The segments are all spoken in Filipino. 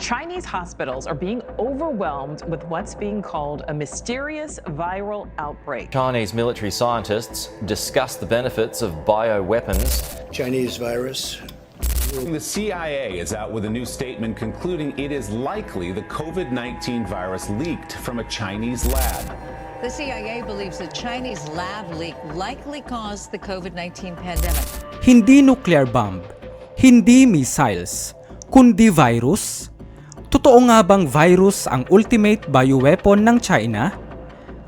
Chinese hospitals are being overwhelmed with what's being called a mysterious viral outbreak. Chinese military scientists discuss the benefits of bioweapons. Chinese virus. The CIA is out with a new statement concluding it is likely the COVID-19 virus leaked from a Chinese lab. The CIA believes a Chinese lab leak likely caused the COVID-19 pandemic. Hindi nuclear bomb, hindi missiles, kundi virus? Totoo nga bang virus ang ultimate bioweapon ng China?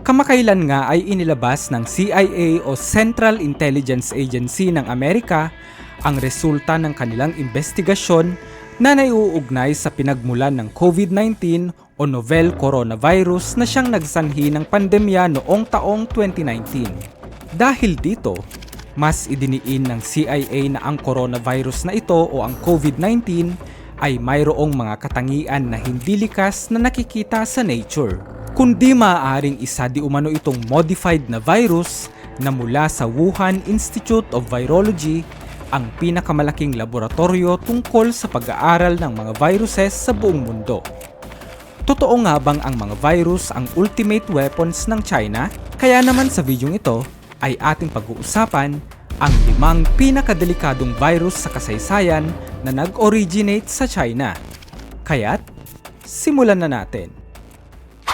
Kamakailan nga ay inilabas ng CIA o Central Intelligence Agency ng Amerika ang resulta ng kanilang investigasyon na naiuugnay sa pinagmulan ng COVID-19 o novel coronavirus na siyang nagsanhi ng pandemya noong taong 2019. Dahil dito, mas idiniin ng CIA na ang coronavirus na ito o ang COVID-19 ay mayroong mga katangian na hindi likas na nakikita sa nature, kundi maaaring isa di umano itong modified na virus na mula sa Wuhan Institute of Virology, ang pinakamalaking laboratorio tungkol sa pag-aaral ng mga viruses sa buong mundo. Totoo nga bang ang mga virus ang ultimate weapons ng China? Kaya naman sa videong ito ay ating pag-uusapan ang 5 pinakadelikadong virus sa kasaysayan na nag-originate sa China. Kaya't, simulan na natin.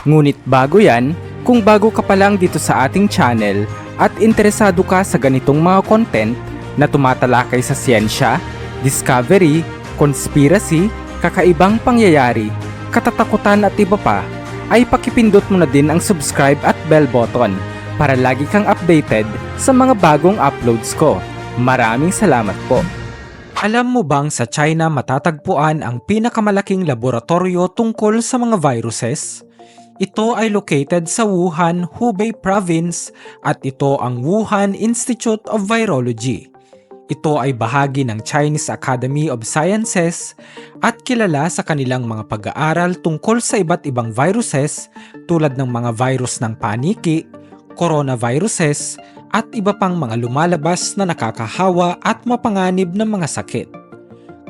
Ngunit bago yan, kung bago ka pa lang dito sa ating channel at interesado ka sa ganitong mga content na tumatalakay sa siyensya, discovery, conspiracy, kakaibang pangyayari, katatakutan at iba pa, ay pakipindot mo na din ang subscribe at bell button para lagi kang updated sa mga bagong uploads ko. Maraming salamat po. Alam mo bang sa China matatagpuan ang pinakamalaking laboratorio tungkol sa mga viruses? Ito ay located sa Wuhan, Hubei Province at ito ang Wuhan Institute of Virology. Ito ay bahagi ng Chinese Academy of Sciences at kilala sa kanilang mga pag-aaral tungkol sa iba't ibang viruses tulad ng mga virus ng paniki, coronaviruses, at iba pang mga lumalabas na nakakahawa at mapanganib na mga sakit.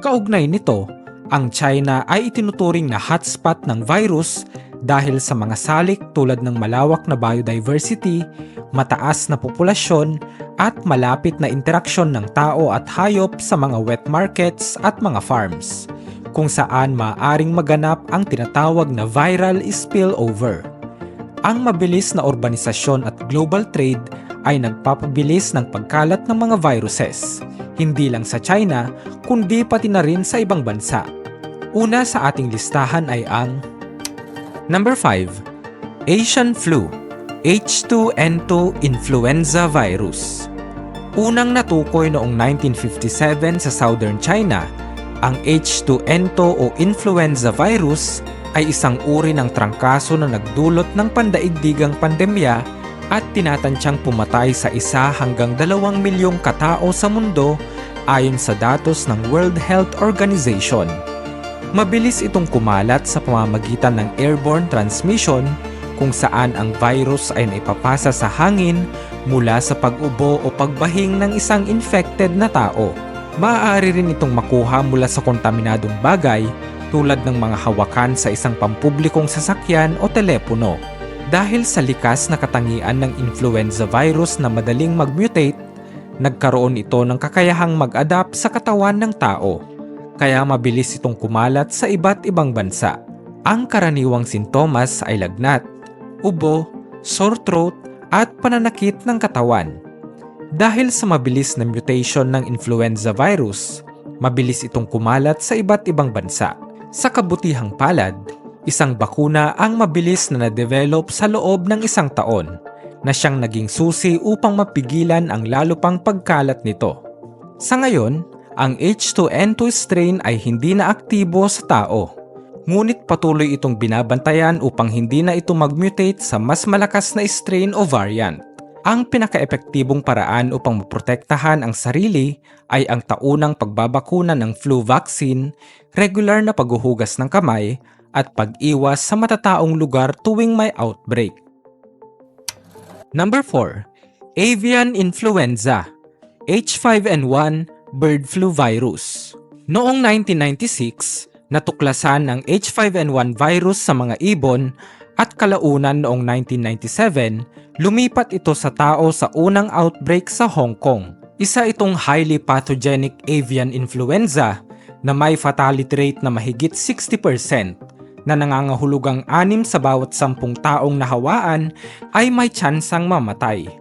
Kaugnay nito, ang China ay itinuturing na hotspot ng virus dahil sa mga salik tulad ng malawak na biodiversity, mataas na populasyon, at malapit na interaksyon ng tao at hayop sa mga wet markets at mga farms, kung saan maaaring maganap ang tinatawag na viral spillover. Ang mabilis na urbanisasyon at global trade ay nagpapabilis ng pagkalat ng mga viruses, hindi lang sa China, kundi pati na rin sa ibang bansa. Una sa ating listahan ay ang Number 5. Asian Flu, H2N2 Influenza Virus. Unang natukoy noong 1957 sa Southern China, ang H2N2 o influenza virus ay isang uri ng trangkaso na nagdulot ng pandaigdigang pandemya at tinatansyang pumatay sa 1 hanggang 2 milyong katao sa mundo ayon sa datos ng World Health Organization. Mabilis itong kumalat sa pamamagitan ng airborne transmission kung saan ang virus ay naipapasa sa hangin mula sa pag-ubo o pagbahing ng isang infected na tao. Maaari rin itong makuha mula sa kontaminadong bagay tulad ng mga hawakan sa isang pampublikong sasakyan o telepono. Dahil sa likas na katangian ng influenza virus na madaling mag-mutate, nagkaroon ito ng kakayahang mag-adapt sa katawan ng tao. Kaya mabilis itong kumalat sa iba't ibang bansa. Ang karaniwang sintomas ay lagnat, ubo, sore throat at pananakit ng katawan. Dahil sa mabilis na mutation ng influenza virus, mabilis itong kumalat sa iba't ibang bansa. Sa kabutihang palad, isang bakuna ang mabilis na na-develop sa loob ng 1 taon na siyang naging susi upang mapigilan ang lalo pang pagkalat nito. Sa ngayon, ang H2N2 strain ay hindi na aktibo sa tao, ngunit patuloy itong binabantayan upang hindi na ito mag-mutate sa mas malakas na strain o variant. Ang pinaka-epektibong paraan upang maprotektahan ang sarili ay ang taunang pagbabakuna ng flu vaccine, regular na paghuhugas ng kamay, at pag-iwas sa matataong lugar tuwing may outbreak. Number 4. Avian Influenza, H5N1 Bird Flu Virus. Noong 1996, Natuklasan ang H5N1 virus sa mga ibon at kalaunan noong 1997, lumipat ito sa tao sa unang outbreak sa Hong Kong. Isa itong highly pathogenic avian influenza na may fatality rate na mahigit 60% na nangangahulugang 6 sa bawat 10 taong nahawaan ay may tsansang mamatay.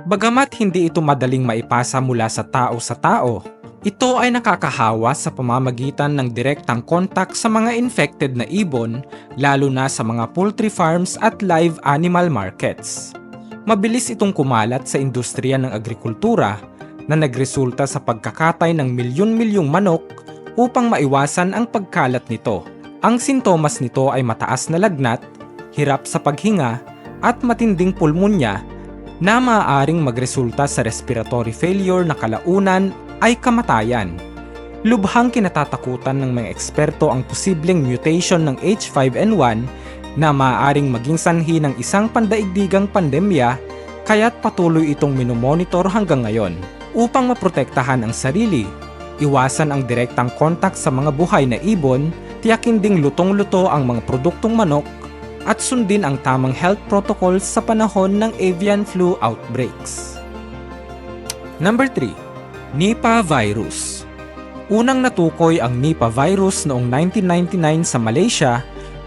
Bagamat hindi ito madaling maipasa mula sa tao, ito ay nakakahawa sa pamamagitan ng direktang kontak sa mga infected na ibon, lalo na sa mga poultry farms at live animal markets. Mabilis itong kumalat sa industriya ng agrikultura na nagresulta sa pagkakatay ng milyon-milyong manok upang maiwasan ang pagkalat nito. Ang sintomas nito ay mataas na lagnat, hirap sa paghinga, at matinding pulmonya na maaaring magresulta sa respiratory failure na kalaunan ay kamatayan. Lubhang kinatatakutan ng mga eksperto ang posibleng mutation ng H5N1 na maaaring maging sanhi ng isang pandaigdigang pandemya, kaya't patuloy itong minomonitor hanggang ngayon. Upang maprotektahan ang sarili, iwasan ang direktang kontak sa mga buhay na ibon, tiyakin ding lutong-luto ang mga produktong manok, at sundin ang tamang health protocols sa panahon ng avian flu outbreaks. Number 3. Nipah virus. Unang natukoy ang Nipah virus noong 1999 sa Malaysia,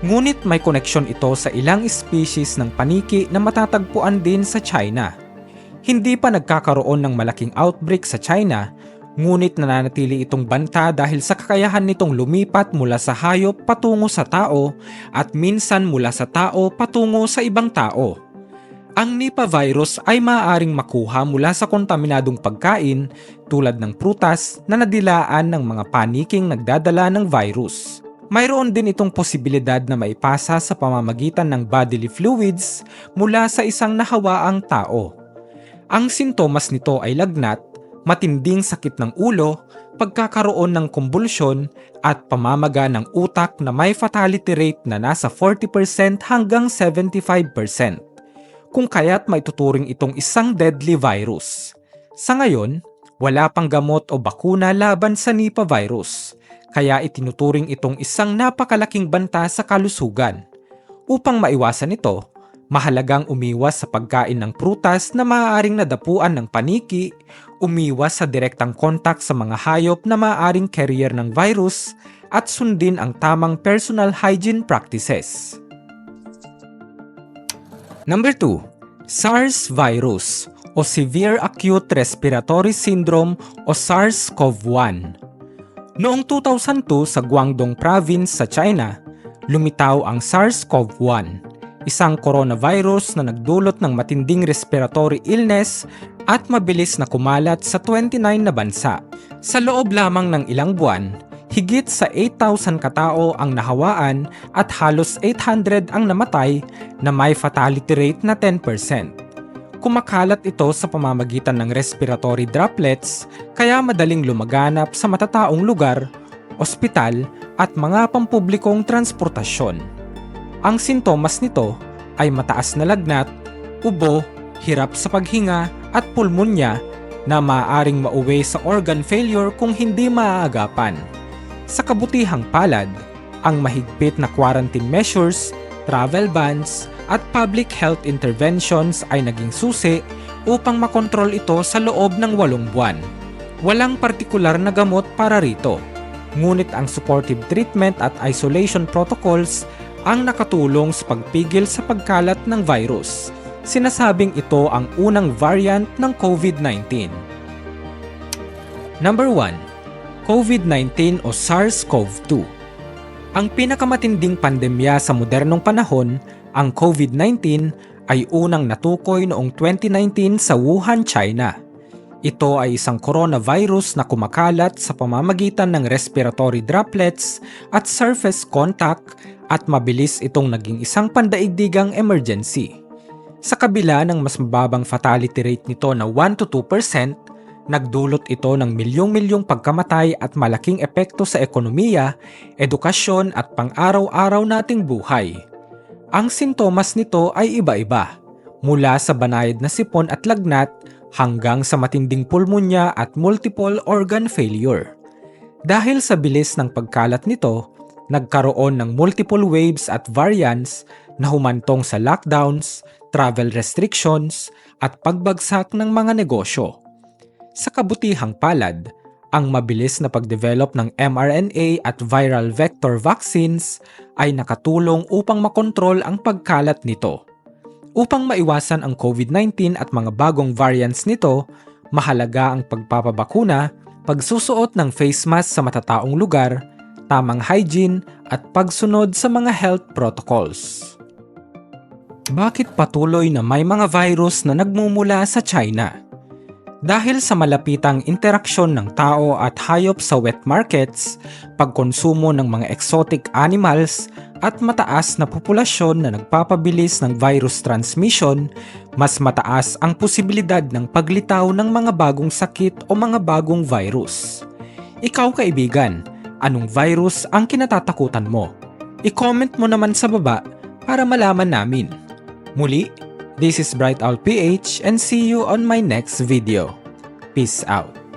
ngunit may koneksyon ito sa ilang species ng paniki na matatagpuan din sa China. Hindi pa nagkakaroon ng malaking outbreak sa China, ngunit nananatili itong banta dahil sa kakayahan nitong lumipat mula sa hayop patungo sa tao at minsan mula sa tao patungo sa ibang tao. Ang Nipah virus ay maaaring makuha mula sa kontaminadong pagkain tulad ng prutas na nadilaan ng mga paniking nagdadala ng virus. Mayroon din itong posibilidad na maipasa sa pamamagitan ng bodily fluids mula sa isang nahawaang tao. Ang sintomas nito ay lagnat, matinding sakit ng ulo, pagkakaroon ng kumbulsyon at pamamaga ng utak na may fatality rate na nasa 40% hanggang 75%. Kung kaya't maituturing itong isang deadly virus. Sa ngayon, wala pang gamot o bakuna laban sa Nipah virus, kaya itinuturing itong isang napakalaking banta sa kalusugan. Upang maiwasan ito, mahalagang umiwas sa pagkain ng prutas na maaaring nadapuan ng paniki, umiwas sa direktang kontak sa mga hayop na maaaring carrier ng virus, at sundin ang tamang personal hygiene practices. Number 2. SARS virus o Severe Acute Respiratory Syndrome o SARS-CoV-1. Noong 2002 sa Guangdong Province sa China, lumitaw ang SARS-CoV-1, isang coronavirus na nagdulot ng matinding respiratory illness at mabilis na kumalat sa 29 na bansa. Sa loob lamang ng ilang buwan, higit sa 8,000 katao ang nahawaan at halos 800 ang namatay na may fatality rate na 10%. Kumakalat ito sa pamamagitan ng respiratory droplets kaya madaling lumaganap sa matataong lugar, ospital at mga pampublikong transportasyon. Ang sintomas nito ay mataas na lagnat, ubo, hirap sa paghinga at pulmonya na maaaring mauwi sa organ failure kung hindi maaagapan. Sa kabutihang palad, ang mahigpit na quarantine measures, travel bans, at public health interventions ay naging susi upang makontrol ito sa loob ng 8 buwan. Walang partikular na gamot para rito, ngunit ang supportive treatment at isolation protocols ang nakatulong sa pagpigil sa pagkalat ng virus. Sinasabing ito ang unang variant ng COVID-19. Number 1. COVID-19 o SARS-CoV-2. Ang pinakamatinding pandemya sa modernong panahon, ang COVID-19, ay unang natukoy noong 2019 sa Wuhan, China. Ito ay isang coronavirus na kumakalat sa pamamagitan ng respiratory droplets at surface contact at mabilis itong naging isang pandaigdigang emergency. Sa kabila ng mas mababang fatality rate nito na 1-2%, nagdulot ito ng milyong-milyong pagkamatay at malaking epekto sa ekonomiya, edukasyon at pang-araw-araw nating buhay. Ang sintomas nito ay iba-iba, mula sa banayad na sipon at lagnat hanggang sa matinding pulmonya at multiple organ failure. Dahil sa bilis ng pagkalat nito, Nagkaroon ng multiple waves at variants na humantong sa lockdowns, travel restrictions, at pagbagsak ng mga negosyo. Sa kabutihang palad, ang mabilis na pagdevelop ng mRNA at viral vector vaccines ay nakatulong upang makontrol ang pagkalat nito. Upang maiwasan ang COVID-19 at mga bagong variants nito, mahalaga ang pagpapabakuna, pagsusuot ng face mask sa matataong lugar, tamang hygiene at pagsunod sa mga health protocols. Bakit patuloy na may mga virus na nagmumula sa China? Dahil sa malapitang interaksyon ng tao at hayop sa wet markets, pagkonsumo ng mga exotic animals at mataas na populasyon na nagpapabilis ng virus transmission, mas mataas ang posibilidad ng paglitaw ng mga bagong sakit o mga bagong virus. Ikaw kaibigan, anong virus ang kinatatakutan mo? I-comment mo naman sa baba para malaman namin. Muli, this is Bright Owl PH and see you on my next video. Peace out.